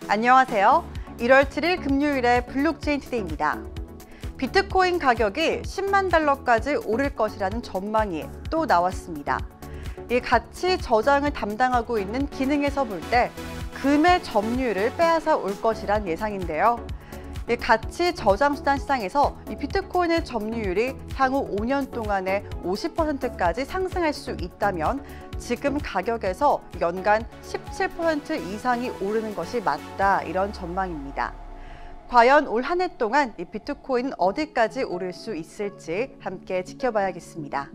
안녕하세요. 1월 7일 금요일의 블록체인 투데이입니다. 비트코인 가격이 10만 달러까지 오를 것이라는 전망이 또 나왔습니다. 이 가치 저장을 담당하고 있는 기능에서 볼 때 금의 점유율을 빼앗아 올 것이란 예상인데요. 이 가치 저장 수단 시장에서 이 비트코인의 점유율이 향후 5년 동안에 50%까지 상승할 수 있다면 지금 가격에서 연간 17% 이상이 오르는 것이 맞다, 이런 전망입니다. 과연 올 한 해 동안 이 비트코인 어디까지 오를 수 있을지 함께 지켜봐야겠습니다.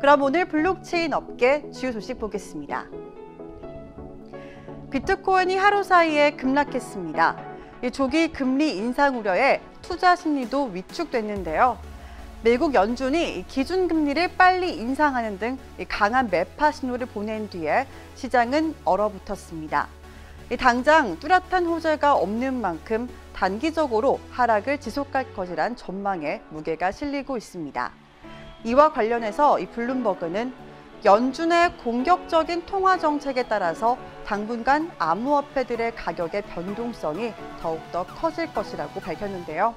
그럼 오늘 블록체인 업계 주요 소식 보겠습니다. 비트코인이 하루 사이에 급락했습니다. 이 조기 금리 인상 우려에 투자 심리도 위축됐는데요. 미국 연준이 기준금리를 빨리 인상하는 등 강한 매파 신호를 보낸 뒤에 시장은 얼어붙었습니다. 당장 뚜렷한 호재가 없는 만큼 단기적으로 하락을 지속할 것이란 전망에 무게가 실리고 있습니다. 이와 관련해서 블룸버그는 연준의 공격적인 통화 정책에 따라서 당분간 암호화폐들의 가격의 변동성이 더욱더 커질 것이라고 밝혔는데요.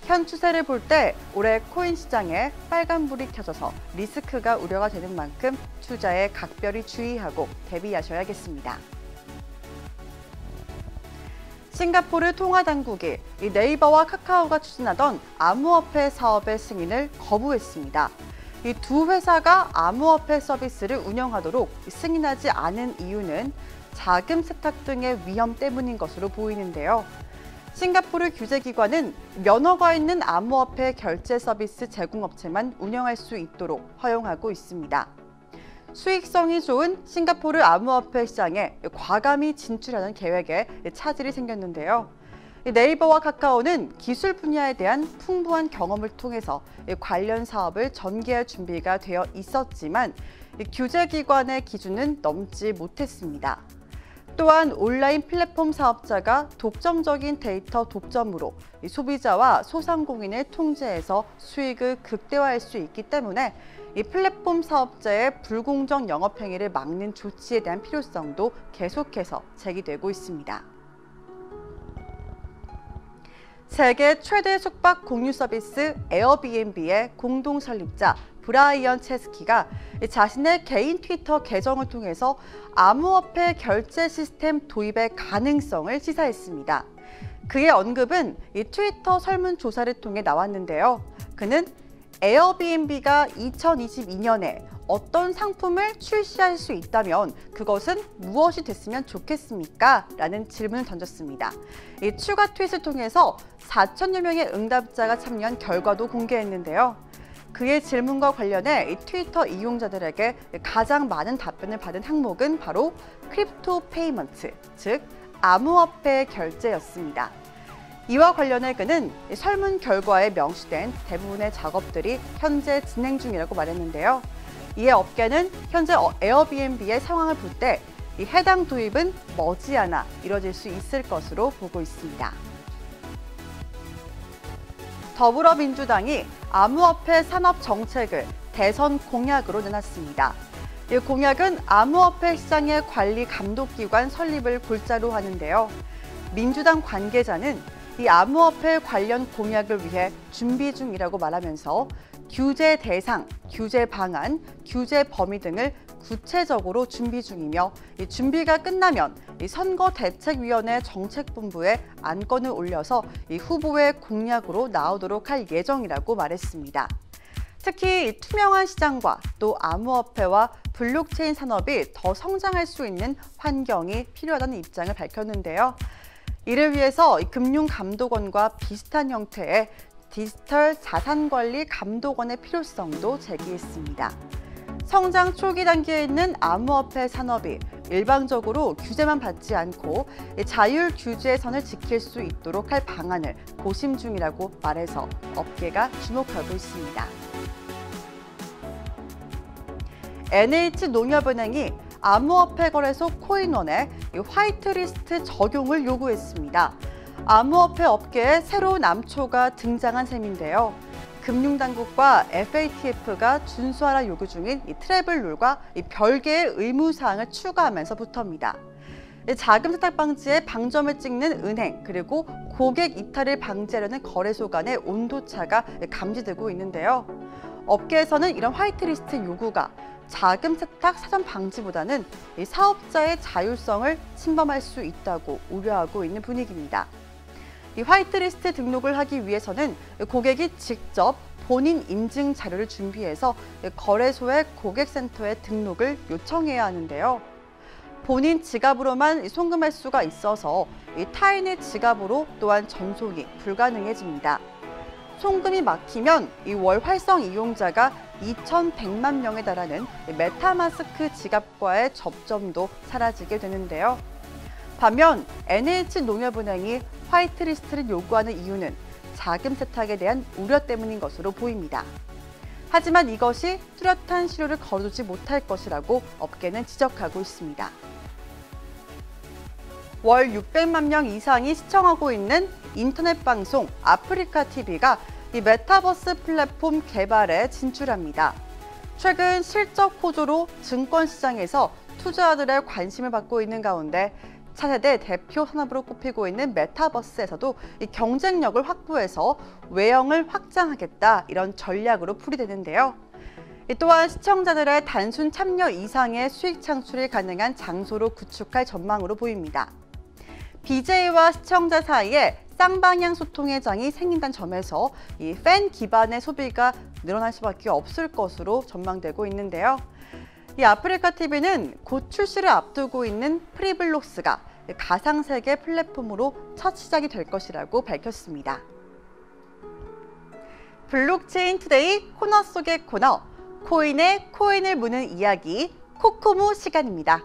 현 추세를 볼 때 올해 코인 시장에 빨간불이 켜져서 리스크가 우려가 되는 만큼 투자에 각별히 주의하고 대비하셔야겠습니다. 싱가포르 통화당국이 네이버와 카카오가 추진하던 암호화폐 사업의 승인을 거부했습니다. 이 두 회사가 암호화폐 서비스를 운영하도록 승인하지 않은 이유는 자금 세탁 등의 위험 때문인 것으로 보이는데요. 싱가포르 규제기관은 면허가 있는 암호화폐 결제 서비스 제공업체만 운영할 수 있도록 허용하고 있습니다. 수익성이 좋은 싱가포르 암호화폐 시장에 과감히 진출하는 계획에 차질이 생겼는데요. 네이버와 카카오는 기술 분야에 대한 풍부한 경험을 통해서 관련 사업을 전개할 준비가 되어 있었지만 규제기관의 기준은 넘지 못했습니다. 또한 온라인 플랫폼 사업자가 독점적인 데이터 독점으로 소비자와 소상공인을 통제해서 수익을 극대화할 수 있기 때문에 이 플랫폼 사업자의 불공정 영업행위를 막는 조치에 대한 필요성도 계속해서 제기되고 있습니다. 세계 최대 숙박 공유 서비스 에어비앤비의 공동 설립자 브라이언 체스키가 자신의 개인 트위터 계정을 통해서 암호화폐 결제 시스템 도입의 가능성을 시사했습니다. 그의 언급은 이 트위터 설문조사를 통해 나왔는데요. 그는 에어비앤비가 2022년에 어떤 상품을 출시할 수 있다면 그것은 무엇이 됐으면 좋겠습니까? 라는 질문을 던졌습니다. 이 추가 트윗을 통해서 4천여 명의 응답자가 참여한 결과도 공개했는데요. 그의 질문과 관련해 이 트위터 이용자들에게 가장 많은 답변을 받은 항목은 바로 크립토 페이먼트, 즉 암호화폐 결제였습니다. 이와 관련해 그는 설문 결과에 명시된 대부분의 작업들이 현재 진행 중이라고 말했는데요. 이에 업계는 현재 에어비앤비의 상황을 볼 때 해당 도입은 머지않아 이뤄질 수 있을 것으로 보고 있습니다. 더불어민주당이 암호화폐 산업 정책을 대선 공약으로 내놨습니다. 이 공약은 암호화폐 시장의 관리 감독기관 설립을 골자로 하는데요. 민주당 관계자는 이 암호화폐 관련 공약을 위해 준비 중이라고 말하면서 규제 대상, 규제 방안, 규제 범위 등을 구체적으로 준비 중이며 이 준비가 끝나면 이 선거대책위원회 정책본부에 안건을 올려서 이 후보의 공약으로 나오도록 할 예정이라고 말했습니다. 특히 이 투명한 시장과 또 암호화폐와 블록체인 산업이 더 성장할 수 있는 환경이 필요하다는 입장을 밝혔는데요. 이를 위해서 금융감독원과 비슷한 형태의 디지털 자산관리 감독원의 필요성도 제기했습니다. 성장 초기 단계에 있는 암호화폐 산업이 일방적으로 규제만 받지 않고 자율 규제의 선을 지킬 수 있도록 할 방안을 고심 중이라고 말해서 업계가 주목하고 있습니다. NH농협은행이 암호화폐 거래소 코인원에 화이트리스트 적용을 요구했습니다. 암호화폐 업계에 새로운 암초가 등장한 셈인데요. 금융당국과 FATF가 준수하라 요구 중인 트래블 룰과 별개의 의무사항을 추가하면서부터입니다. 자금 세탁 방지에 방점을 찍는 은행, 그리고 고객 이탈을 방지하려는 거래소 간의 온도차가 감지되고 있는데요. 업계에서는 이런 화이트리스트 요구가 자금 세탁 사전 방지보다는 사업자의 자율성을 침범할 수 있다고 우려하고 있는 분위기입니다. 이 화이트리스트 등록을 하기 위해서는 고객이 직접 본인 인증 자료를 준비해서 거래소의 고객센터에 등록을 요청해야 하는데요. 본인 지갑으로만 송금할 수가 있어서 타인의 지갑으로 또한 전송이 불가능해집니다. 송금이 막히면 월 활성 이용자가 2,100만 명에 달하는 메타마스크 지갑과의 접점도 사라지게 되는데요. 반면 NH농협은행이 화이트리스트를 요구하는 이유는 자금 세탁에 대한 우려 때문인 것으로 보입니다. 하지만 이것이 뚜렷한 실효를 거두지 못할 것이라고 업계는 지적하고 있습니다. 월 600만 명 이상이 시청하고 있는 인터넷 방송 아프리카TV가 이 메타버스 플랫폼 개발에 진출합니다. 최근 실적 호조로 증권 시장에서 투자자들의 관심을 받고 있는 가운데 차세대 대표 산업으로 꼽히고 있는 메타버스에서도 이 경쟁력을 확보해서 외형을 확장하겠다, 이런 전략으로 풀이되는데요. 또한 시청자들의 단순 참여 이상의 수익 창출이 가능한 장소로 구축할 전망으로 보입니다. BJ와 시청자 사이에 쌍방향 소통의 장이 생긴다는 점에서 이 팬 기반의 소비가 늘어날 수밖에 없을 것으로 전망되고 있는데요. 이 아프리카TV는 곧 출시를 앞두고 있는 프리블록스가 가상세계 플랫폼으로 첫 시작이 될 것이라고 밝혔습니다. 블록체인 투데이 코너 속의 코너, 코인에 코인을 무는 이야기, 코코모 시간입니다.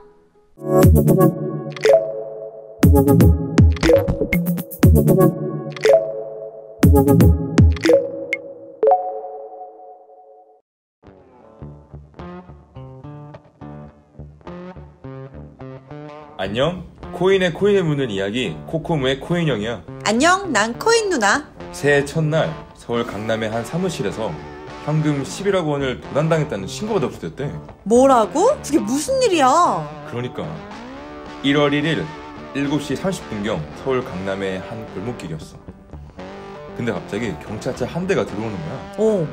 안녕, 코인에 코인을 묻는 이야기, 코코모의 코인형이야. 안녕, 난 코인 누나. 새해 첫날 서울 강남의 한 사무실에서 현금 11억 원을 도난당했다는 신고가 접수됐대. 뭐라고? 그게 무슨 일이야? 그러니까 1월 1일 7시 30분경 서울 강남의 한 골목길이었어. 근데 갑자기 경찰차 한 대가 들어오는 거야.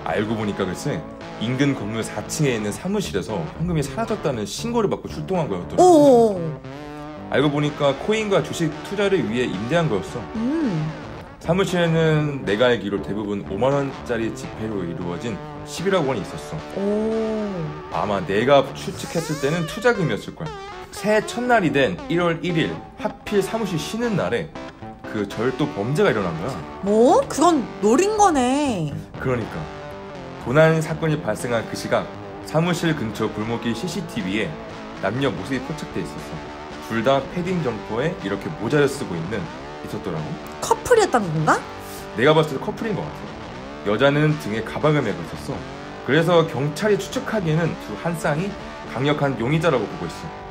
알고 보니까 글쎄 인근 건물 4층에 있는 사무실에서 현금이 사라졌다는 신고를 받고 출동한 거였더라고. 알고 보니까 코인과 주식 투자를 위해 임대한 거였어. 사무실에는 내가 알기로 대부분 5만 원짜리 지폐로 이루어진 11억 원이 있었어. 아마 내가 추측했을 때는 투자금이었을 거야. 새해 첫날이 된 1월 1일 하필 사무실 쉬는 날에 그 절도 범죄가 일어난 거야. 뭐? 그건 노린 거네. 그러니까 도난 사건이 발생한 그 시각 사무실 근처 골목길 CCTV에 남녀 모습이 포착돼 있었어. 둘 다 패딩 점퍼에 이렇게 모자를 쓰고 있었더라고. 커플이었던 건가? 내가 봤을 때 커플인 것 같아. 여자는 등에 가방을 메고 있었어. 그래서 경찰이 추측하기에는 두 한 쌍이 강력한 용의자라고 보고 있어.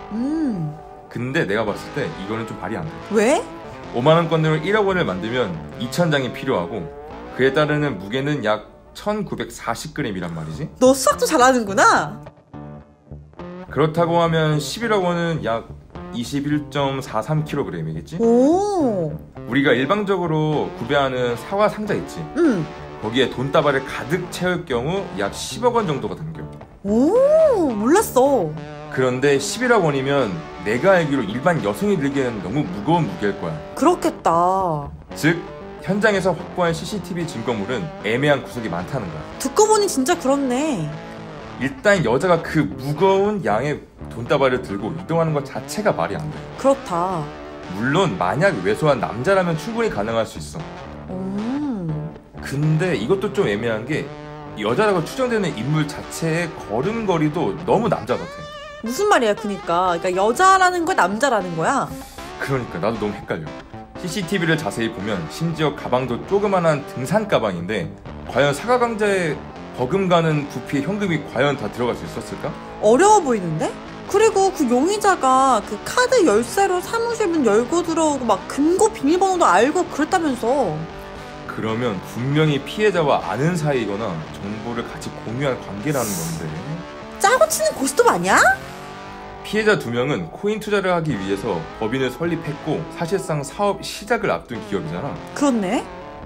근데 내가 봤을 때 이거는 좀 말이 안 돼. 왜? 5만 원권으로 1억 원을 만들면 2,000장이 필요하고 그에 따르는 무게는 약 1,940g이란 말이지. 너 수학도 잘하는구나. 그렇다고 하면 11억 원은 약 21.43kg이겠지? 우리가 일반적으로 구매하는 사과 상자 있지? 거기에 돈다발을 가득 채울 경우 약 10억 원 정도가 담겨. 몰랐어. 그런데 11억 원이면 내가 알기로 일반 여성이 들기에는 너무 무거운 무게일 거야. 그렇겠다. 즉 현장에서 확보한 CCTV 증거물은 애매한 구석이 많다는 거야. 듣고 보니 진짜 그렇네. 일단 여자가 그 무거운 양의 돈다발을 들고 이동하는 것 자체가 말이 안 돼. 그렇다. 물론 만약 왜소한 남자라면 충분히 가능할 수 있어. 근데 이것도 좀 애매한 게 여자라고 추정되는 인물 자체의 걸음걸이도 너무 남자 같아. 무슨 말이야, 그러니까 여자라는 거야, 남자라는 거야? 그러니까 나도 너무 헷갈려. CCTV를 자세히 보면 심지어 가방도 조그만한 등산 가방인데 과연 사과강자에 버금가는 부피의 현금이 과연 다 들어갈 수 있었을까? 어려워 보이는데? 그리고 그 용의자가 그 카드 열쇠로 사무실 문 열고 들어오고 막 금고 비밀번호도 알고 그랬다면서. 그러면 분명히 피해자와 아는 사이거나 정보를 같이 공유한 관계라는 건데. 짜고 치는 고스톱 아니야? 피해자 2명은 코인 투자를 하기 위해서 법인을 설립했고 사실상 사업 시작을 앞둔 기업이잖아. 그렇네.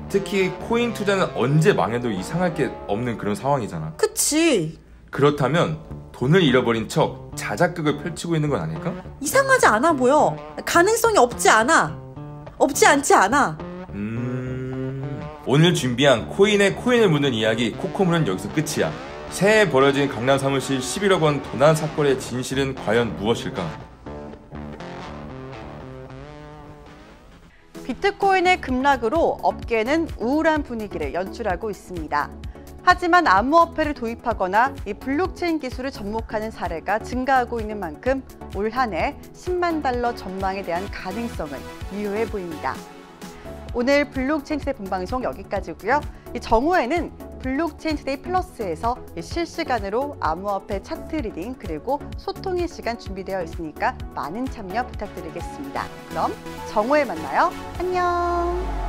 특히 코인 투자는 언제 망해도 이상할 게 없는 그런 상황이잖아. 그치. 그렇다면 돈을 잃어버린 척 자작극을 펼치고 있는 건 아닐까? 이상하지 않아 보여. 가능성이 없지 않지 않아. 오늘 준비한 코인에 코인을 묻는 이야기 코코물은 여기서 끝이야. 새해 벌어진 강남 사무실 11억 원 도난 사건의 진실은 과연 무엇일까? 비트코인의 급락으로 업계는 우울한 분위기를 연출하고 있습니다. 하지만 암호화폐를 도입하거나 이 블록체인 기술을 접목하는 사례가 증가하고 있는 만큼 올 한 해 10만 달러 전망에 대한 가능성은 유효해 보입니다. 오늘 블록체인 투데이 본방송 여기까지고요. 이 정오에는 블록체인 투데이 플러스에서 실시간으로 암호화폐 차트 리딩 그리고 소통의 시간 준비되어 있으니까 많은 참여 부탁드리겠습니다. 그럼 정오에 만나요. 안녕.